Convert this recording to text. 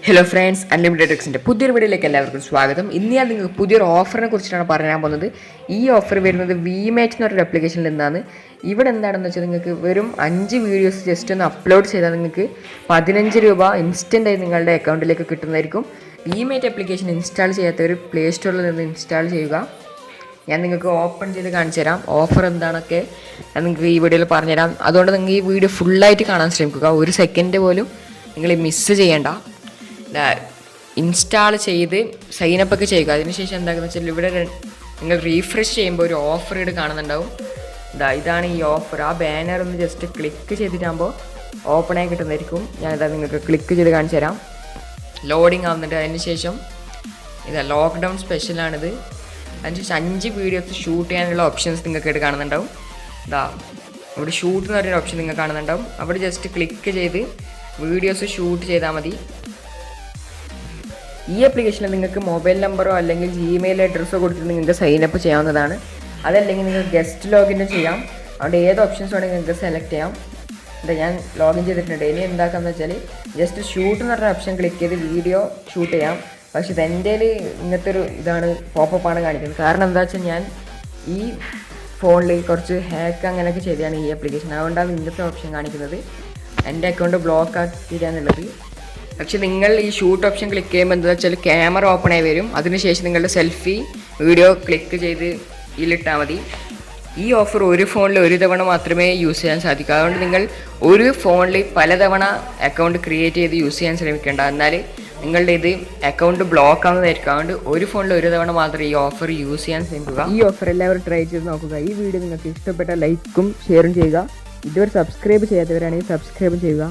Hello friends, unlimited ട്രിക്സിൻ്റെ പുതിയൊരു വീഡിയോയിലേക്ക് എല്ലാവർക്കും സ്വാഗതം. ഇന്ന് ഞാൻ നിങ്ങൾക്ക് പുതിയൊരു ഓഫറിനെ കുറിച്ചിട്ടാണ് പറയാൻ പോകുന്നത്. ഈ ഓഫർ വരുന്നത് വിമേറ്റ് എന്ന് പറഞ്ഞൊരു ആപ്ലിക്കേഷനിൽ നിന്നാണ്. ഇവിടെ എന്താണെന്ന് വെച്ചാൽ നിങ്ങൾക്ക് വെറും 5 വീഡിയോസ് ജസ്റ്റ് ഒന്ന് അപ്ലോഡ് ചെയ്താൽ നിങ്ങൾക്ക് 15 രൂപ ഇൻസ്റ്റൻ്റായി നിങ്ങളുടെ അക്കൗണ്ടിലേക്ക് കിട്ടുന്നതായിരിക്കും. വിമേറ്റ് ആപ്ലിക്കേഷൻ ഇൻസ്റ്റാൾ ചെയ്യാത്തവർ പ്ലേ സ്റ്റോറിൽ നിന്ന് ഇൻസ്റ്റാൾ ചെയ്യുക. ഞാൻ നിങ്ങൾക്ക് ഓപ്പൺ ചെയ്ത് കാണിച്ചു തരാം. ഓഫർ എന്താണൊക്കെ ഞാൻ നിങ്ങൾക്ക് ഈ വീഡിയോയിൽ പറഞ്ഞുതരാം. അതുകൊണ്ട് നിങ്ങൾ ഈ വീഡിയോ ഫുള്ളായിട്ട് കാണാൻ ശ്രമിക്കുക. ഒരു സെക്കൻഡ് പോലും നിങ്ങൾ മിസ്സ് ചെയ്യേണ്ട. ഇൻസ്റ്റാൾ ചെയ്ത് സൈനപ്പൊക്കെ ചെയ്യുക. അതിനുശേഷം എന്താണെന്ന് വെച്ചാൽ ഇവിടെ നിങ്ങൾ റീഫ്രഷ് ചെയ്യുമ്പോൾ ഒരു ഓഫർ ഇവിടെ കാണുന്നുണ്ടാവും. ഇതാണ് ഈ ഓഫർ. ആ ബാനർ ഒന്ന് ജസ്റ്റ് ക്ലിക്ക് ചെയ്തിട്ടാകുമ്പോൾ ഓപ്പണായി കിട്ടുന്നതായിരിക്കും. ഞാനിതാ നിങ്ങൾക്ക് ക്ലിക്ക് ചെയ്ത് കാണിച്ചു തരാം. ലോഡിങ് ആവുന്നുണ്ട്. അതിനുശേഷം ലോക്ക്ഡൗൺ സ്പെഷ്യലാണിത്. അതിനുശേഷം 5 വീഡിയോസ് ഷൂട്ട് ചെയ്യാനുള്ള ഓപ്ഷൻസ് നിങ്ങൾക്ക് ഇവിടെ കാണുന്നുണ്ടാവും. ഇവിടെ ഷൂട്ട് എന്ന് പറയുന്ന ഓപ്ഷൻ നിങ്ങൾ കാണുന്നുണ്ടാവും. അവിടെ ജസ്റ്റ് ക്ലിക്ക് ചെയ്ത് വീഡിയോസ് ഷൂട്ട് ചെയ്താൽ മതി. ഈ ആപ്ലിക്കേഷനിൽ നിങ്ങൾക്ക് മൊബൈൽ നമ്പറോ അല്ലെങ്കിൽ ജിമെയിൽ അഡ്രസ്സോ കൊടുത്തിട്ട് നിങ്ങൾക്ക് സൈനപ്പ് ചെയ്യാവുന്നതാണ്. അതല്ലെങ്കിൽ നിങ്ങൾക്ക് ഗസ്റ്റ് ലോഗിൻ ചെയ്യാം. അവിടെ ഏത് ഓപ്ഷൻസ് വേണമെങ്കിൽ നിങ്ങൾക്ക് സെലക്ട് ചെയ്യാം. ഞാൻ ലോഗിൻ ചെയ്തിട്ടുണ്ട്. ഇനി എന്താക്കാന്ന് വെച്ചാൽ ജസ്റ്റ് ഷൂട്ട് എന്ന് പറഞ്ഞ ഓപ്ഷൻ ക്ലിക്ക് ചെയ്ത് വീഡിയോ ഷൂട്ട് ചെയ്യാം. പക്ഷേ ഇതെൻ്റെ ഇങ്ങനത്തെ ഒരു പോപ്പപ്പാണ് കാണിക്കുന്നത്. കാരണം എന്താ വെച്ചാൽ ഞാൻ ഈ ഫോണിൽ കുറച്ച് ഹാക്ക് അങ്ങനെയൊക്കെ ചെയ്തതാണ് ഈ ആപ്ലിക്കേഷൻ. അതുകൊണ്ടാണ് ഇങ്ങനത്തെ ഓപ്ഷൻ കാണിക്കുന്നത്. എൻ്റെ അക്കൗണ്ട് ബ്ലോക്ക് ആക്കിയിട്ടാണുള്ളത്. പക്ഷെ നിങ്ങൾ ഈ ഷൂട്ട് ഓപ്ഷൻ ക്ലിക്ക് ചെയ്യുമ്പോൾ എന്താ വെച്ചാൽ ക്യാമറ ഓപ്പൺ ആയി വരും. അതിനുശേഷം നിങ്ങളുടെ സെൽഫി വീഡിയോ ക്ലിക്ക് ചെയ്ത് ഇതിലിട്ടാൽ മതി. ഈ ഓഫർ ഒരു ഫോണിൽ ഒരു തവണ മാത്രമേ യൂസ് ചെയ്യാൻ സാധിക്കൂ. അതുകൊണ്ട് നിങ്ങൾ ഒരു ഫോണിൽ പലതവണ അക്കൗണ്ട് ക്രിയേറ്റ് ചെയ്ത് യൂസ് ചെയ്യാൻ ശ്രമിക്കേണ്ട. എന്നാൽ നിങ്ങളുടെ അക്കൗണ്ട് ബ്ലോക്ക് ആവുന്നതായിരിക്കും. അതുകൊണ്ട് ഒരു ഫോണിൽ ഒരു തവണ മാത്രമേ ഈ ഓഫർ യൂസ് ചെയ്യാൻ ശ്രമിക്കുക. ഈ ഓഫർ എല്ലാവരും ട്രൈ ചെയ്ത് നോക്കുക. ഈ വീഡിയോ നിങ്ങൾക്ക് ഇഷ്ടപ്പെട്ട ലൈക്കും ഷെയറും ചെയ്യുക. ഇതുവരെ സബ്സ്ക്രൈബ് ചെയ്യാത്തവരാണെങ്കിൽ സബ്സ്ക്രൈബ് ചെയ്യുക.